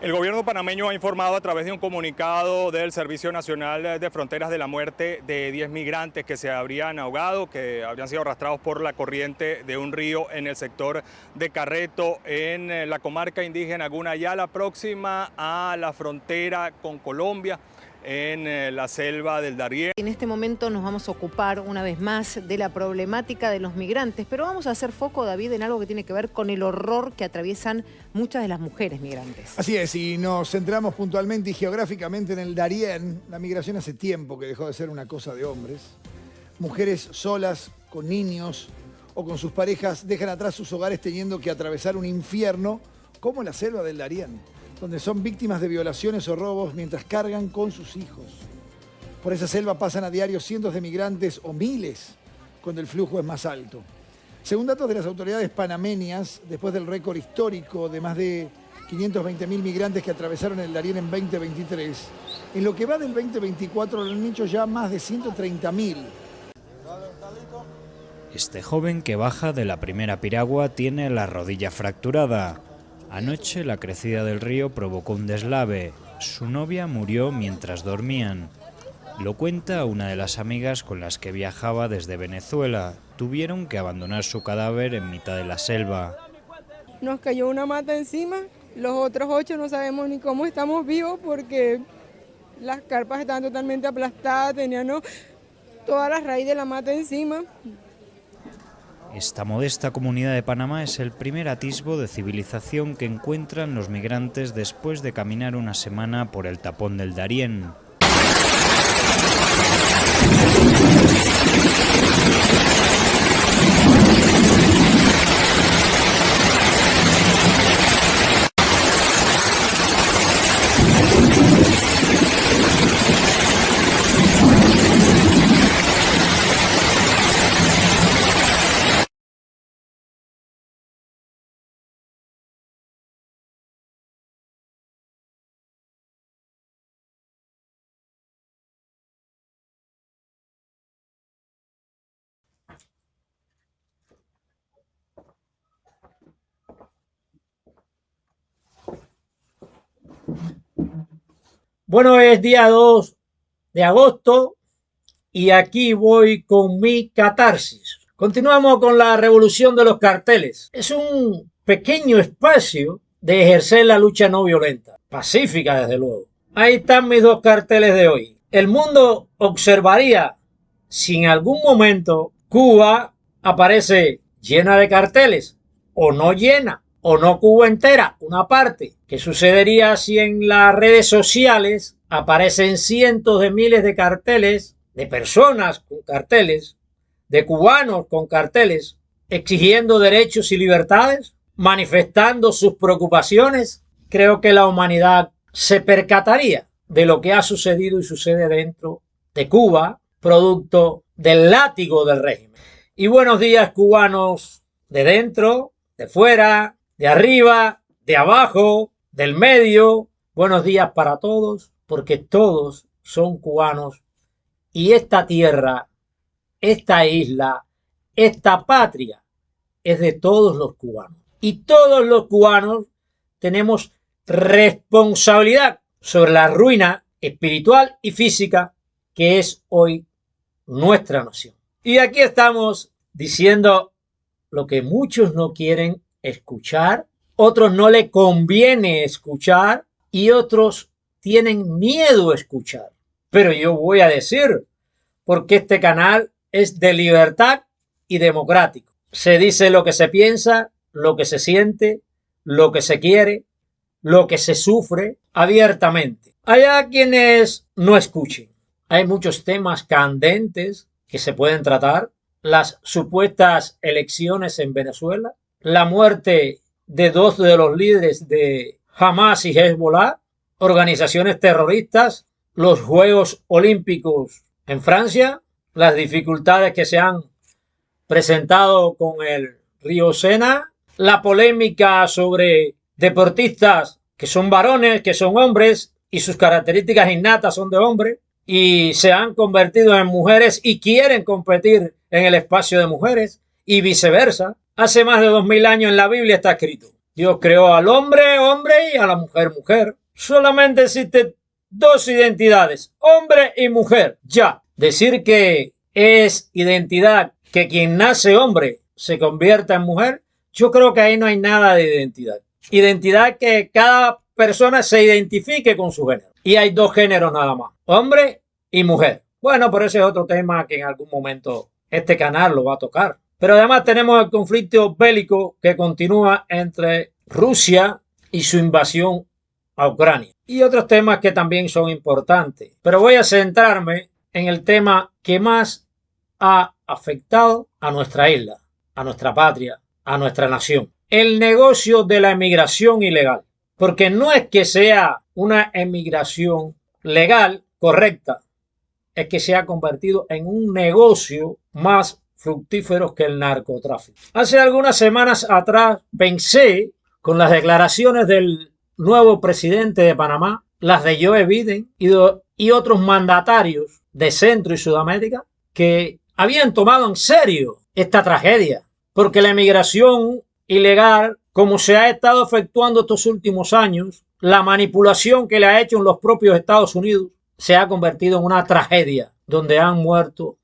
El gobierno panameño ha informado a través de un comunicado del Servicio Nacional de Fronteras de la muerte de 10 migrantes que se habrían ahogado, que habrían sido arrastrados por la corriente de un río en el sector de Carreto, en la comarca indígena Gunayala, próxima a la frontera con Colombia, en la selva del Darién. En este momento nos vamos a ocupar una vez más de la problemática de los migrantes, pero vamos a hacer foco, David, en algo que tiene que ver con el horror que atraviesan muchas de las mujeres migrantes. Así es, y nos centramos puntualmente y geográficamente en el Darién. La migración hace tiempo que dejó de ser una cosa de hombres. Mujeres solas, con niños o con sus parejas, dejan atrás sus hogares teniendo que atravesar un infierno como la selva del Darién, donde son víctimas de violaciones o robos mientras cargan con sus hijos. Por esa selva pasan a diario cientos de migrantes o miles cuando el flujo es más alto. Según datos de las autoridades panameñas, después del récord histórico de más de 520.000 migrantes que atravesaron el Darién en 2023, en lo que va del 2024 lo han hecho ya más de 130.000. Este joven que baja de la primera piragua tiene la rodilla fracturada. Anoche la crecida del río provocó un deslave. Su novia murió mientras dormían. Lo cuenta una de las amigas con las que viajaba desde Venezuela. Tuvieron que abandonar su cadáver en mitad de la selva. Nos cayó una mata encima, los otros 8 no sabemos ni cómo estamos vivos porque las carpas estaban totalmente aplastadas, tenían toda la raíz de la mata encima. Esta modesta comunidad de Panamá es el primer atisbo de civilización que encuentran los migrantes después de caminar una semana por el tapón del Darién. Bueno, es día 2 de agosto y aquí voy con mi catarsis. Continuamos con la revolución de los carteles. Es un pequeño espacio de ejercer la lucha no violenta, pacífica desde luego. Ahí están mis 2 carteles de hoy. El mundo observaría si en algún momento Cuba aparece llena de carteles o no llena. O no Cuba entera, una parte. ¿Qué sucedería si en las redes sociales aparecen cientos de miles de carteles, de personas con carteles, de cubanos con carteles, exigiendo derechos y libertades, manifestando sus preocupaciones? Creo que la humanidad se percataría de lo que ha sucedido y sucede dentro de Cuba, producto del látigo del régimen. Y buenos días, cubanos de dentro, de fuera, de arriba, de abajo, del medio. Buenos días para todos, porque todos son cubanos y esta tierra, esta isla, esta patria es de todos los cubanos. Y todos los cubanos tenemos responsabilidad sobre la ruina espiritual y física que es hoy nuestra nación. Y aquí estamos diciendo lo que muchos no quieren escuchar, otros no le conviene escuchar y otros tienen miedo a escuchar. Pero yo voy a decir, porque este canal es de libertad y democrático. Se dice lo que se piensa, lo que se siente, lo que se quiere, lo que se sufre abiertamente. Hay quienes no escuchen. Hay muchos temas candentes que se pueden tratar. Las supuestas elecciones en Venezuela, la muerte de 2 de los líderes de Hamas y Hezbollah, organizaciones terroristas, los Juegos Olímpicos en Francia, las dificultades que se han presentado con el río Sena, la polémica sobre deportistas que son varones, que son hombres y sus características innatas son de hombre y se han convertido en mujeres y quieren competir en el espacio de mujeres y viceversa. Hace más de 2000 años en la Biblia está escrito Dios creó al hombre, hombre, y a la mujer, mujer. Solamente existen dos identidades, hombre y mujer. Ya, decir que es identidad que quien nace hombre se convierta en mujer, yo creo que ahí no hay nada de identidad. Identidad que cada persona se identifique con su género. Y hay dos géneros nada más, hombre y mujer. Bueno, pero ese es otro tema que en algún momento este canal lo va a tocar. Pero además tenemos el conflicto bélico que continúa entre Rusia y su invasión a Ucrania. Y otros temas que también son importantes. Pero voy a centrarme en el tema que más ha afectado a nuestra isla, a nuestra patria, a nuestra nación. El negocio de la emigración ilegal. Porque no es que sea una emigración legal, correcta, es que se ha convertido en un negocio más fructífero que el narcotráfico. Hace algunas semanas atrás pensé, con las declaraciones del nuevo presidente de Panamá, las de Joe Biden y otros mandatarios de Centro y Sudamérica, que habían tomado en serio esta tragedia, porque la emigración ilegal, como se ha estado efectuando estos últimos años, la manipulación que le ha hecho en los propios Estados Unidos, se ha convertido en una tragedia donde han muerto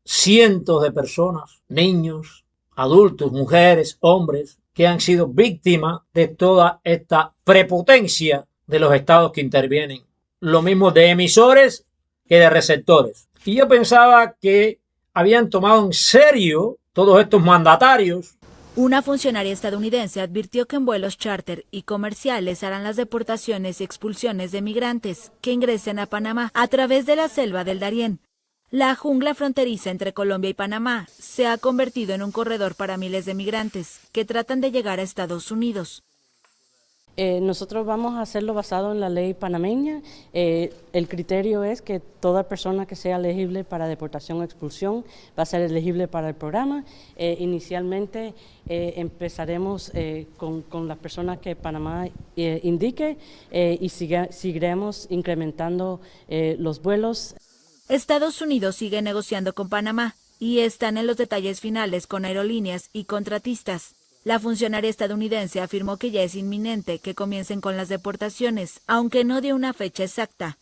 cientos de personas, niños, adultos, mujeres, hombres, que han sido víctimas de toda esta prepotencia de los estados que intervienen. Lo mismo de emisores que de receptores. Y yo pensaba que habían tomado en serio todos estos mandatarios. Una funcionaria estadounidense advirtió que en vuelos charter y comerciales harán las deportaciones y expulsiones de migrantes que ingresen a Panamá a través de la selva del Darién. La jungla fronteriza entre Colombia y Panamá se ha convertido en un corredor para miles de migrantes que tratan de llegar a Estados Unidos. Nosotros vamos a hacerlo basado en la ley panameña. El criterio es que toda persona que sea elegible para deportación o expulsión va a ser elegible para el programa. Inicialmente empezaremos con las personas que Panamá indique y seguiremos incrementando los vuelos. Estados Unidos sigue negociando con Panamá y están en los detalles finales con aerolíneas y contratistas. La funcionaria estadounidense afirmó que ya es inminente que comiencen con las deportaciones, aunque no dio una fecha exacta.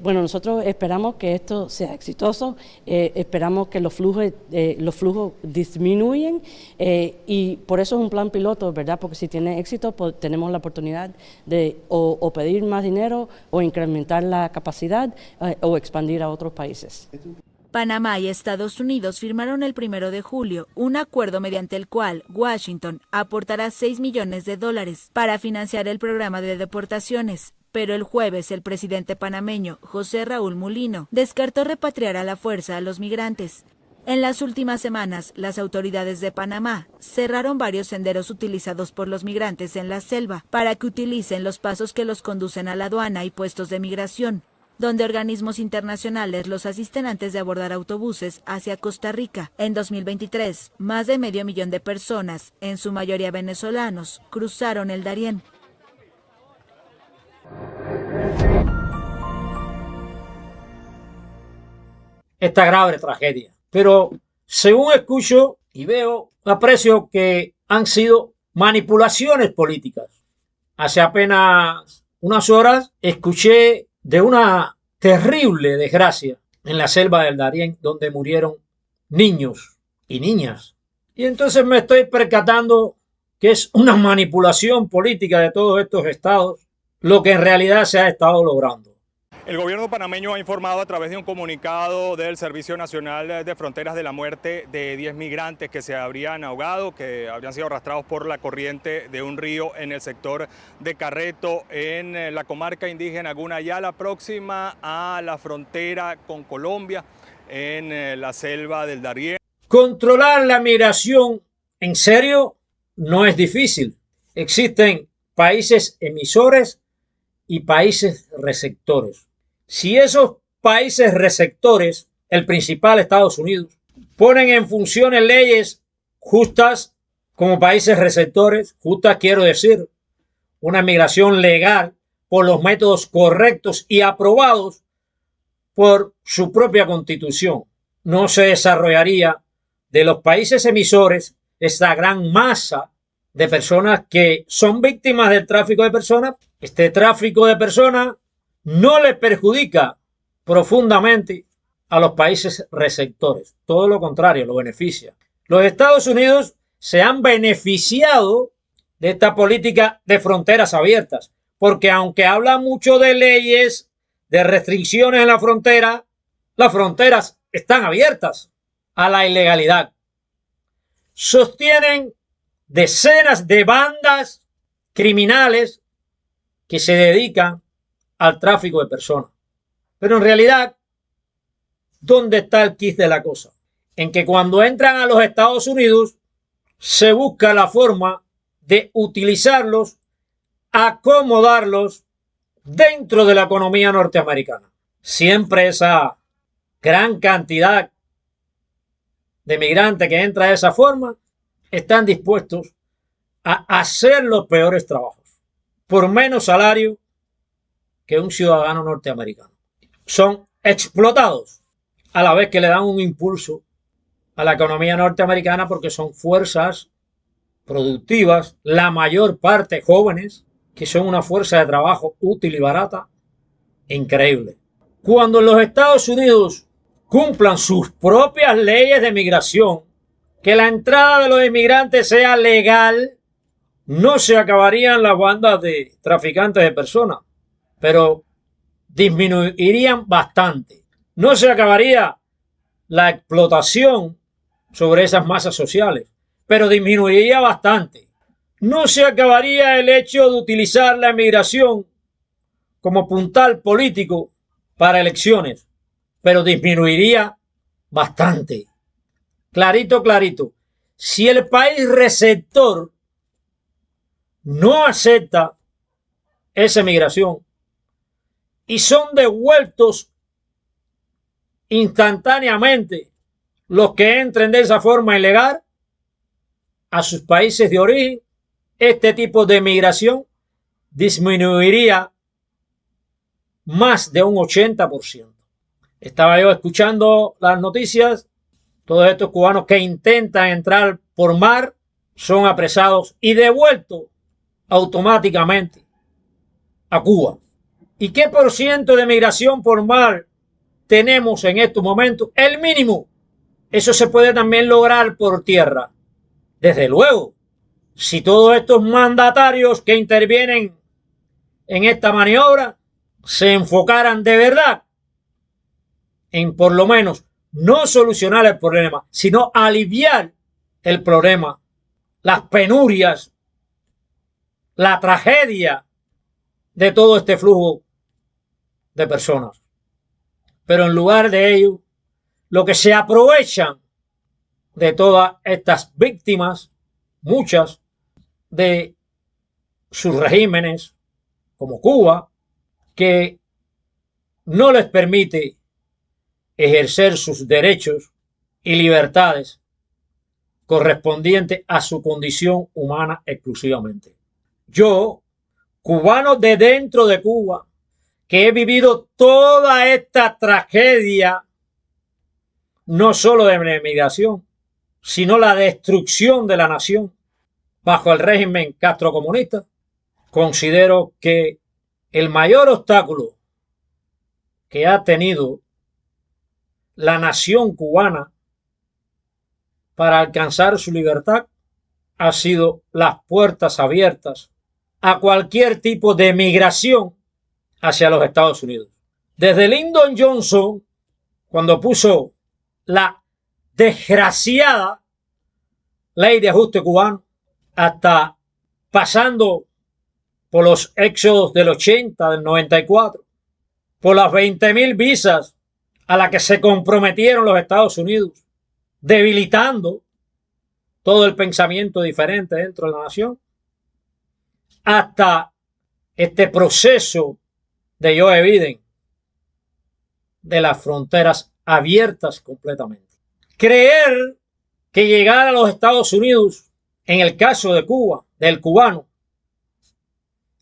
Bueno, nosotros esperamos que esto sea exitoso, esperamos que los flujos disminuyen y por eso es un plan piloto, ¿verdad? Porque si tiene éxito, pues tenemos la oportunidad de o pedir más dinero o incrementar la capacidad o expandir a otros países. Panamá y Estados Unidos firmaron el 1 de julio un acuerdo mediante el cual Washington aportará $6 millones para financiar el programa de deportaciones. Pero el jueves el presidente panameño, José Raúl Mulino, descartó repatriar a la fuerza a los migrantes. En las últimas semanas, las autoridades de Panamá cerraron varios senderos utilizados por los migrantes en la selva para que utilicen los pasos que los conducen a la aduana y puestos de migración, donde organismos internacionales los asisten antes de abordar autobuses hacia Costa Rica. En 2023, más de 500,000 de personas, en su mayoría venezolanos, cruzaron el Darién. Esta grave tragedia. Pero según escucho y veo, aprecio que han sido manipulaciones políticas. Hace apenas unas horas escuché de una terrible desgracia en la selva del Darién, donde murieron niños y niñas. Y entonces me estoy percatando que es una manipulación política de todos estos estados lo que en realidad se ha estado logrando. El gobierno panameño ha informado a través de un comunicado del Servicio Nacional de Fronteras de la muerte de 10 migrantes que se habrían ahogado, que habrían sido arrastrados por la corriente de un río en el sector de Carreto, en la comarca indígena Gunayala, próxima a la frontera con Colombia, en la selva del Darién. Controlar la migración en serio no es difícil. Existen países emisores y países receptores. Si esos países receptores, el principal Estados Unidos, ponen en funciones leyes justas como países receptores, justas quiero decir, una migración legal por los métodos correctos y aprobados por su propia constitución, no se desarrollaría de los países emisores esta gran masa de personas que son víctimas del tráfico de personas. Este tráfico de personas no les perjudica profundamente a los países receptores. Todo lo contrario, lo beneficia. Los Estados Unidos se han beneficiado de esta política de fronteras abiertas, porque aunque habla mucho de leyes, de restricciones en la frontera, las fronteras están abiertas a la ilegalidad. Sostienen decenas de bandas criminales que se dedican al tráfico de personas. Pero en realidad, ¿dónde está el quid de la cosa? En que cuando entran a los Estados Unidos, se busca la forma de utilizarlos, acomodarlos dentro de la economía norteamericana. Siempre esa gran cantidad de migrantes que entra de esa forma están dispuestos a hacer los peores trabajos por menos salario que un ciudadano norteamericano. Son explotados a la vez que le dan un impulso a la economía norteamericana porque son fuerzas productivas, la mayor parte jóvenes, que son una fuerza de trabajo útil y barata, increíble. Cuando los Estados Unidos cumplan sus propias leyes de migración, que la entrada de los inmigrantes sea legal, no se acabarían las bandas de traficantes de personas, pero disminuirían bastante. No se acabaría la explotación sobre esas masas sociales, pero disminuiría bastante. No se acabaría el hecho de utilizar la inmigración como puntal político para elecciones, pero disminuiría bastante. Clarito, clarito. Si el país receptor no acepta esa migración y son devueltos instantáneamente los que entren de esa forma ilegal a sus países de origen, este tipo de migración disminuiría más de un 80%. Estaba yo escuchando las noticias. Todos estos cubanos que intentan entrar por mar son apresados y devueltos automáticamente a Cuba. ¿Y qué por ciento de migración por mar tenemos en estos momentos? El mínimo. Eso se puede también lograr por tierra. Desde luego, si todos estos mandatarios que intervienen en esta maniobra se enfocaran de verdad en por lo menos no solucionar el problema, sino aliviar el problema, las penurias, la tragedia de todo este flujo de personas. Pero en lugar de ello, lo que se aprovechan de todas estas víctimas, muchas de sus regímenes, como Cuba, que no les permite ejercer sus derechos y libertades correspondientes a su condición humana exclusivamente. Yo, cubano de dentro de Cuba, que he vivido toda esta tragedia, no solo de la emigración, sino la destrucción de la nación bajo el régimen castrocomunista, considero que el mayor obstáculo que ha tenido la nación cubana para alcanzar su libertad ha sido las puertas abiertas a cualquier tipo de migración hacia los Estados Unidos. Desde Lyndon Johnson, cuando puso la desgraciada ley de ajuste cubano, hasta pasando por los éxodos del 80, del 94, por las 20.000 visas a las que se comprometieron los Estados Unidos, debilitando todo el pensamiento diferente dentro de la nación, hasta este proceso de Joe Biden de las fronteras abiertas completamente. Creer que llegar a los Estados Unidos, en el caso de Cuba, del cubano,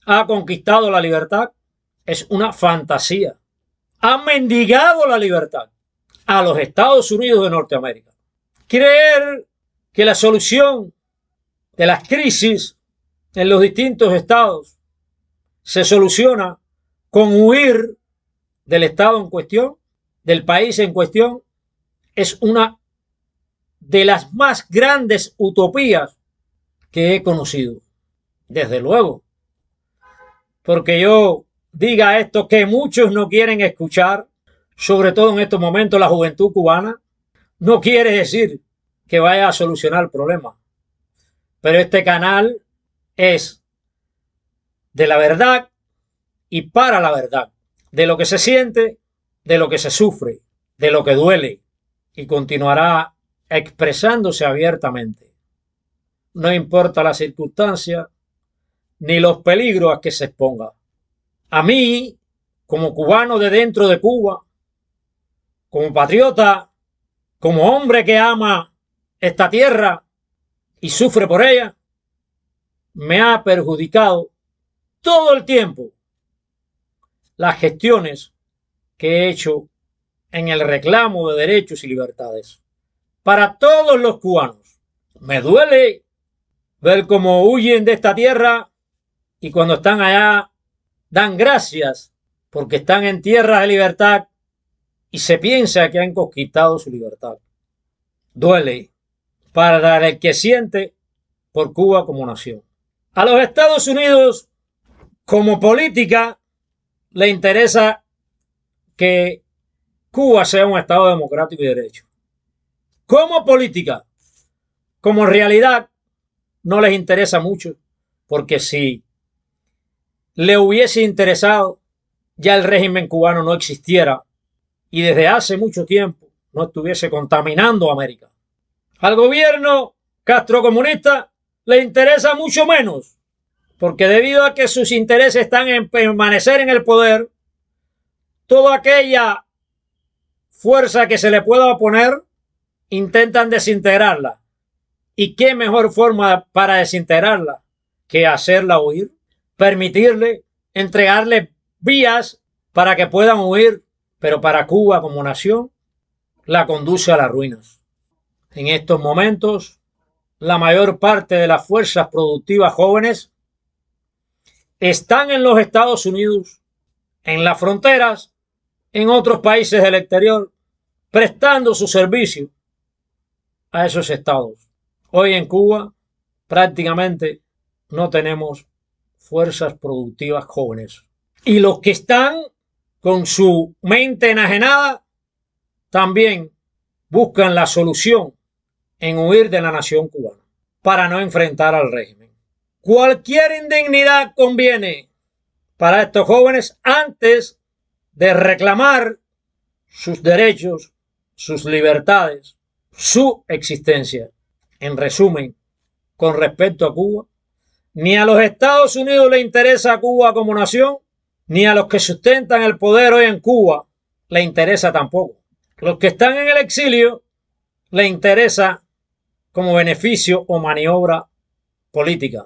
ha conquistado la libertad, es una fantasía. Ha mendigado la libertad a los Estados Unidos de Norteamérica. Creer que la solución de las crisis en los distintos estados se soluciona con huir del estado en cuestión, del país en cuestión, es una de las más grandes utopías que he conocido. Desde luego, porque yo diga esto que muchos no quieren escuchar, sobre todo en estos momentos la juventud cubana, no quiere decir que vaya a solucionar el problema. Pero este canal es de la verdad y para la verdad, de lo que se siente, de lo que se sufre, de lo que duele, y continuará expresándose abiertamente. No importa la circunstancia ni los peligros a que se exponga. A mí, como cubano de dentro de Cuba, como patriota, como hombre que ama esta tierra y sufre por ella, me ha perjudicado todo el tiempo las gestiones que he hecho en el reclamo de derechos y libertades para todos los cubanos. Me duele ver cómo huyen de esta tierra y cuando están allá dan gracias porque están en tierras de libertad y se piensa que han conquistado su libertad. Duele para el que siente por Cuba como nación. A los Estados Unidos, como política, le interesa que Cuba sea un Estado democrático y de derecho. Como política, como realidad, no les interesa mucho, porque si le hubiese interesado, ya el régimen cubano no existiera y desde hace mucho tiempo no estuviese contaminando América. Al gobierno castrocomunista le interesa mucho menos, porque debido a que sus intereses están en permanecer en el poder, toda aquella fuerza que se le pueda oponer, intentan desintegrarla. ¿Y qué mejor forma para desintegrarla que hacerla huir? Permitirle, entregarle vías para que puedan huir, pero para Cuba como nación, la conduce a las ruinas. En estos momentos, la mayor parte de las fuerzas productivas jóvenes están en los Estados Unidos, en las fronteras, en otros países del exterior, prestando su servicio a esos estados. Hoy en Cuba prácticamente no tenemos fuerzas productivas jóvenes. Y los que están con su mente enajenada también buscan la solución en huir de la nación cubana para no enfrentar al régimen. Cualquier indignidad conviene para estos jóvenes antes de reclamar sus derechos, sus libertades, su existencia. En resumen, con respecto a Cuba, ni a los Estados Unidos le interesa a Cuba como nación, ni a los que sustentan el poder hoy en Cuba le interesa tampoco. Los que están en el exilio le interesa como beneficio o maniobra política.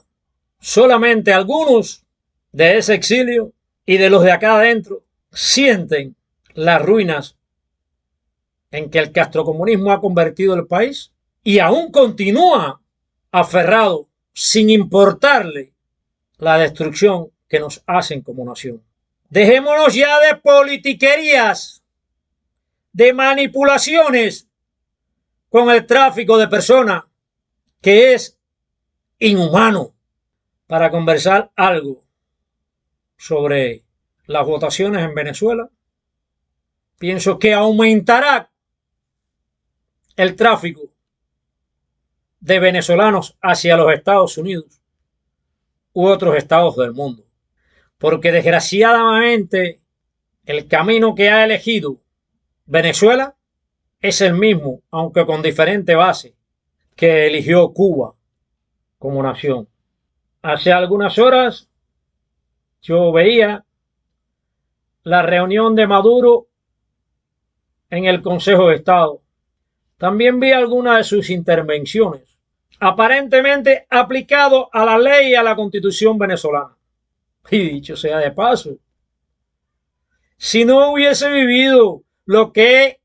Solamente algunos de ese exilio y de los de acá adentro sienten las ruinas en que el castrocomunismo ha convertido el país y aún continúa aferrado sin importarle la destrucción que nos hacen como nación. Dejémonos ya de politiquerías, de manipulaciones con el tráfico de personas, que es inhumano. Para conversar algo sobre las votaciones en Venezuela, pienso que aumentará el tráfico de venezolanos hacia los Estados Unidos u otros estados del mundo. Porque desgraciadamente el camino que ha elegido Venezuela es el mismo, aunque con diferente base, que eligió Cuba como nación. Hace algunas horas yo veía la reunión de Maduro en el Consejo de Estado. También vi algunas de sus intervenciones, aparentemente aplicado a la ley y a la Constitución venezolana. Y dicho sea de paso, si no hubiese vivido lo que he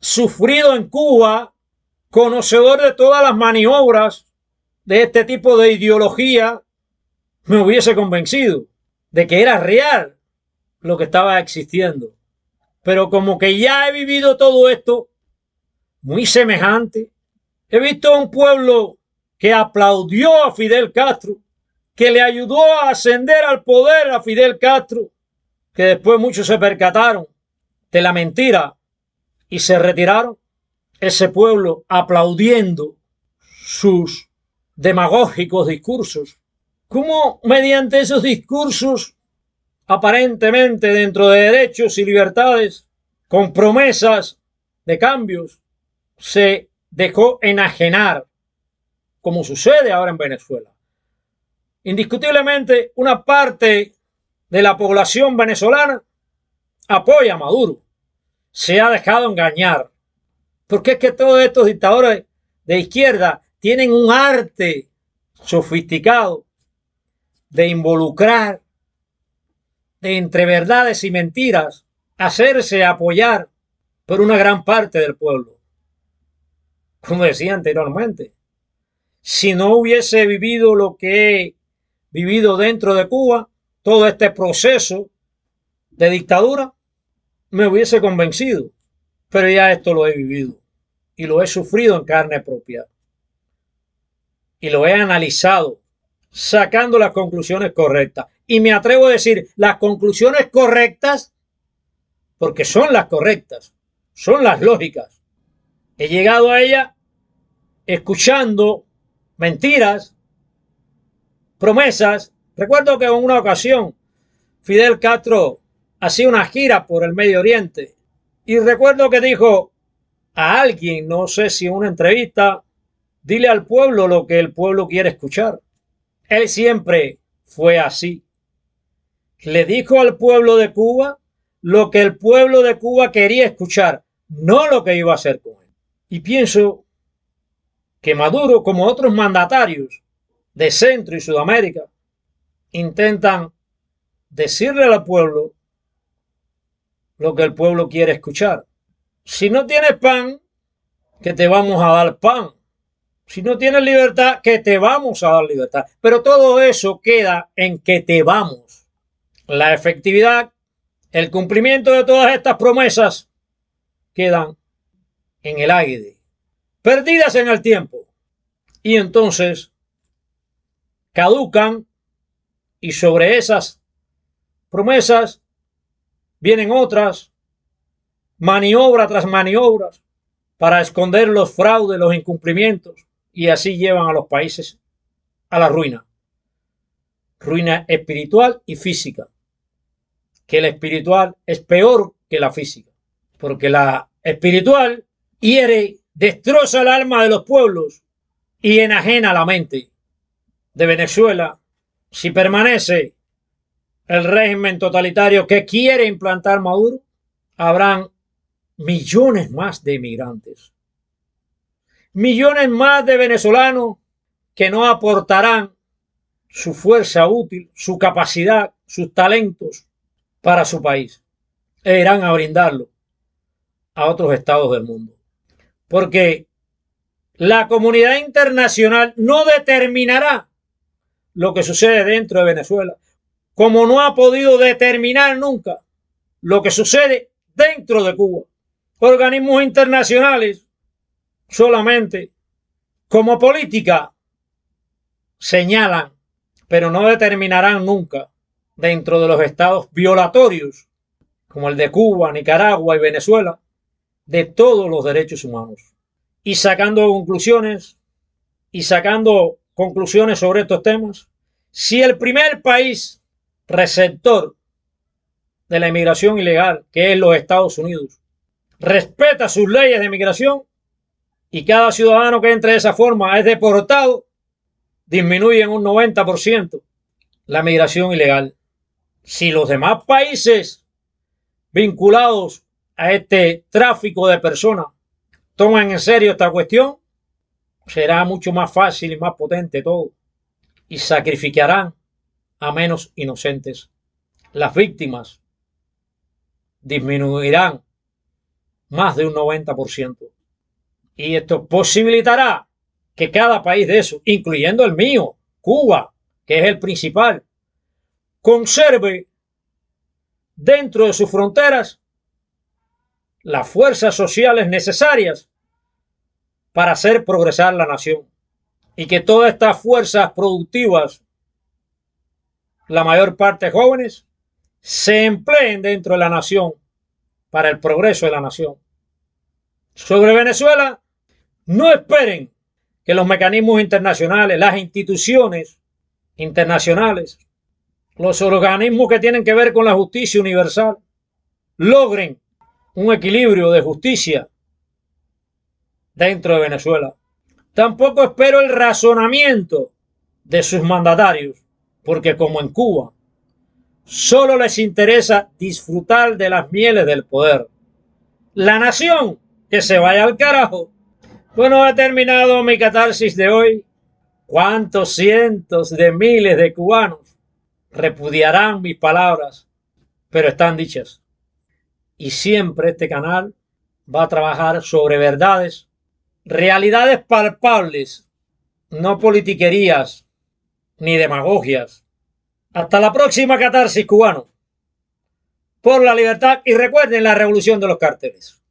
sufrido en Cuba, conocedor de todas las maniobras de este tipo de ideología me hubiese convencido de que era real lo que estaba existiendo. Pero como que ya he vivido todo esto muy semejante, he visto a un pueblo que aplaudió a Fidel Castro, que le ayudó a ascender al poder a Fidel Castro, que después muchos se percataron de la mentira y se retiraron. Ese pueblo aplaudiendo sus demagógicos discursos. ¿Cómo mediante esos discursos, aparentemente dentro de derechos y libertades, con promesas de cambios, se dejó enajenar, como sucede ahora en Venezuela? Indiscutiblemente, una parte de la población venezolana apoya a Maduro. Se ha dejado engañar. Porque es que todos estos dictadores de izquierda tienen un arte sofisticado de involucrar, de entre verdades y mentiras, hacerse apoyar por una gran parte del pueblo. Como decía anteriormente, si no hubiese vivido lo que he vivido dentro de Cuba, todo este proceso de dictadura, me hubiese convencido. Pero ya esto lo he vivido y lo he sufrido en carne propia. Y lo he analizado, sacando las conclusiones correctas. Y me atrevo a decir las conclusiones correctas porque son las correctas, son las lógicas. He llegado a ellas escuchando mentiras, promesas. Recuerdo que en una ocasión Fidel Castro hacía una gira por el Medio Oriente y recuerdo que dijo a alguien, no sé si en una entrevista, dile al pueblo lo que el pueblo quiere escuchar. Él siempre fue así. Le dijo al pueblo de Cuba lo que el pueblo de Cuba quería escuchar, no lo que iba a hacer con él. Y pienso que Maduro, como otros mandatarios de Centro y Sudamérica, intentan decirle al pueblo lo que el pueblo quiere escuchar. Si no tienes pan, que te vamos a dar pan. Si no tienes libertad, que te vamos a dar libertad. Pero todo eso queda en que te vamos. La efectividad, el cumplimiento de todas estas promesas quedan en el aire, perdidas en el tiempo. Y entonces caducan y sobre esas promesas vienen otras, maniobra tras maniobra, para esconder los fraudes, los incumplimientos, y así llevan a los países a la ruina. Ruina espiritual y física. Que la espiritual es peor que la física, porque la espiritual hiere, destroza el alma de los pueblos y enajena la mente. De Venezuela, si permanece el régimen totalitario que quiere implantar Maduro, habrán millones más de inmigrantes, millones más de venezolanos que no aportarán su fuerza útil, su capacidad, sus talentos para su país e irán a brindarlo a otros estados del mundo. Porque la comunidad internacional no determinará lo que sucede dentro de Venezuela, como no ha podido determinar nunca lo que sucede dentro de Cuba. Organismos internacionales solamente como política señalan, pero no determinarán nunca dentro de los estados violatorios como el de Cuba, Nicaragua y Venezuela de todos los derechos humanos. Y sacando conclusiones sobre estos temas, si el primer país receptor de la inmigración ilegal, que es los Estados Unidos, respeta sus leyes de inmigración y cada ciudadano que entre de esa forma es deportado, disminuye en un 90% la migración ilegal. Si los demás países vinculados a este tráfico de personas toman en serio esta cuestión, será mucho más fácil y más potente todo y sacrificarán a menos inocentes. Las víctimas disminuirán más de un 90%. Y esto posibilitará que cada país de esos, incluyendo el mío, Cuba, que es el principal, conserve dentro de sus fronteras las fuerzas sociales necesarias para hacer progresar la nación. Y que todas estas fuerzas productivas, la mayor parte jóvenes, se empleen dentro de la nación para el progreso de la nación. Sobre Venezuela, no esperen que los mecanismos internacionales, las instituciones internacionales, los organismos que tienen que ver con la justicia universal, logren un equilibrio de justicia dentro de Venezuela. Tampoco espero el razonamiento de sus mandatarios, porque como en Cuba, solo les interesa disfrutar de las mieles del poder. La nación, que se vaya al carajo. Bueno, he terminado mi catarsis de hoy. ¿Cuántos cientos de miles de cubanos repudiarán mis palabras? Pero están dichas. Y siempre este canal va a trabajar sobre verdades, realidades palpables, no politiquerías ni demagogias. Hasta la próxima catarsis, cubano. Por la libertad, y recuerden la revolución de los carteles.